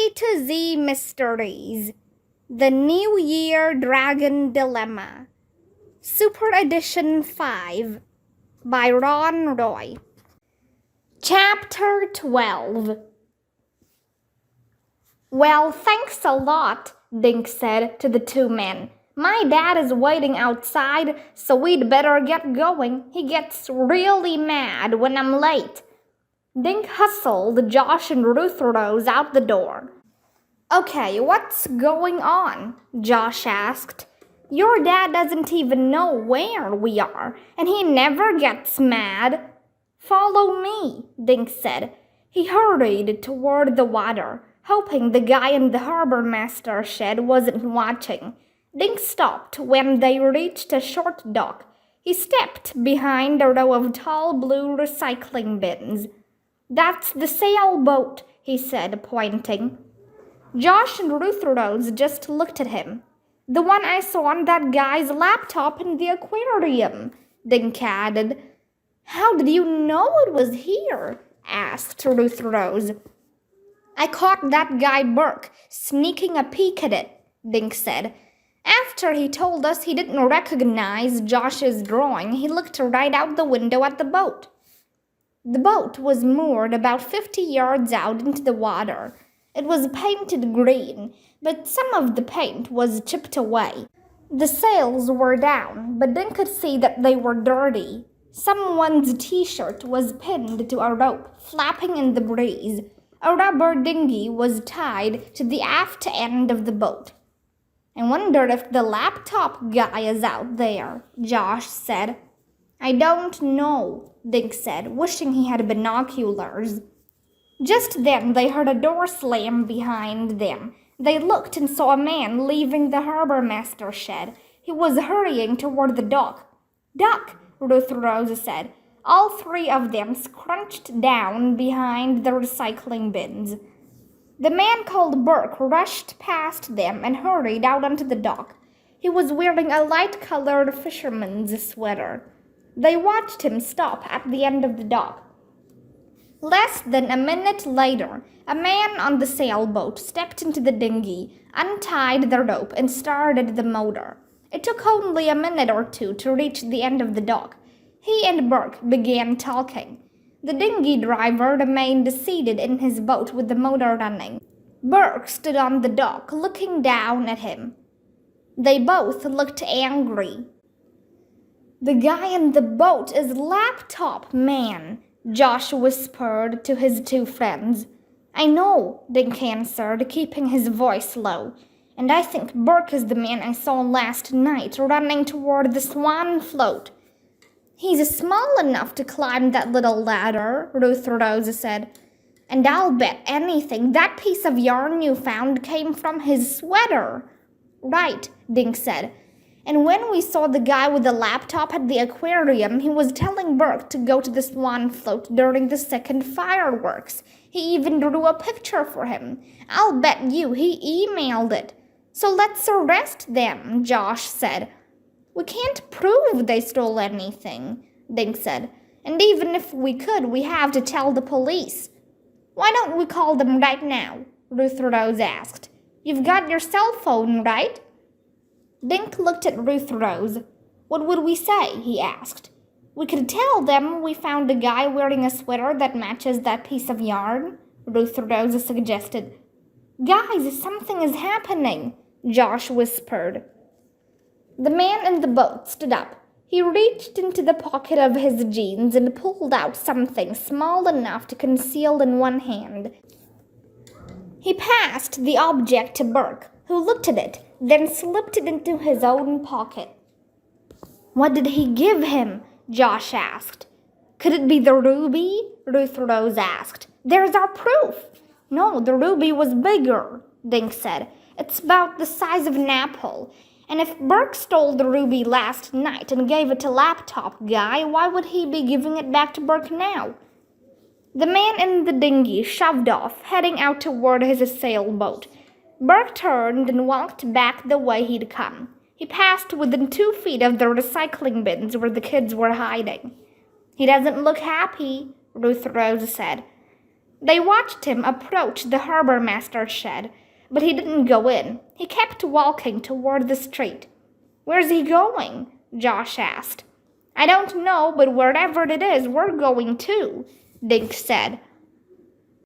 A to Z Mysteries, The New Year Dragon Dilemma, Super Edition 5 by Ron Roy. Chapter 12. Well, thanks a lot, Dink said to the two men. My dad is waiting outside, so we'd better get going. He gets really mad when I'm late. Dink hustled Josh and Ruth Rose out the door. Okay, what's going on? Josh asked. Your dad doesn't even know where we are, and he never gets mad. Follow me, Dink said. He hurried toward the water, hoping the guy in the harbor master shed wasn't watching. Dink stopped when they reached a short dock. He stepped behind a row of tall blue recycling bins. That's the sailboat, he said, pointing. Josh and Ruth Rose just looked at him. The one I saw on that guy's laptop in the aquarium, Dink added. How did you know it was here? Asked Ruth Rose. I caught that guy Burke sneaking a peek at it, Dink said. After he told us he didn't recognize Josh's drawing, he looked right out the window at the boat. The boat was moored about 50 yards out into the water. It was painted green, but some of the paint was chipped away. The sails were down, but Dink could see that they were dirty. Someone's t-shirt was pinned to a rope, flapping in the breeze. A rubber dinghy was tied to the aft end of the boat. I wonder if the laptop guy is out there, Josh said. I don't know, Dink said, wishing he had binoculars. Just then they heard a door slam behind them. They looked and saw a man leaving the harbor master shed. He was hurrying toward the dock. Duck, Ruth Rose said. All three of them scrunched down behind the recycling bins. The man called Burke rushed past them and hurried out onto the dock. He was wearing a light-colored fisherman's sweater. They watched him stop at the end of the dock. Less than a minute later, a man on the sailboat stepped into the dinghy, untied the rope, and started the motor. It took only a minute or two to reach the end of the dock. He and Burke began talking. The dinghy driver remained seated in his boat with the motor running. Burke stood on the dock, looking down at him. They both looked angry. The guy in the boat is Laptop Man, Josh whispered to his two friends. I know, Dink answered, keeping his voice low. And I think Burke is the man I saw last night running toward the swan float. He's small enough to climb that little ladder, Ruth Rose said. And I'll bet anything that piece of yarn you found came from his sweater. Right, Dink said. And when we saw the guy with the laptop at the aquarium, he was telling Burke to go to the swan float during the second fireworks. He even drew a picture for him. I'll bet you he emailed it. So let's arrest them, Josh said. We can't prove they stole anything, Dink said. And even if we could, we have to tell the police. Why don't we call them right now? Ruth Rose asked. You've got your cell phone, right? Dink looked at Ruth Rose. What would we say? He asked. We could tell them we found a guy wearing a sweater that matches that piece of yarn, Ruth Rose suggested. Guys, something is happening, Josh whispered. The man in the boat stood up. He reached into the pocket of his jeans and pulled out something small enough to conceal in one hand. He passed the object to Burke, who looked at it, then slipped it into his own pocket. What did he give him? Josh asked. Could it be the ruby? Ruth Rose asked. There's our proof. No, the ruby was bigger, Dink said. It's about the size of an apple. And if Burke stole the ruby last night and gave it to Laptop Guy, why would he be giving it back to Burke now? The man in the dinghy shoved off, heading out toward his sailboat. Burke turned and walked back the way he'd come. He passed within 2 feet of the recycling bins where the kids were hiding. He doesn't look happy, Ruth Rose said. They watched him approach the harbor master's shed, but he didn't go in. He kept walking toward the street. Where's he going? Josh asked. I don't know, but wherever it is, we're going too, Dink said.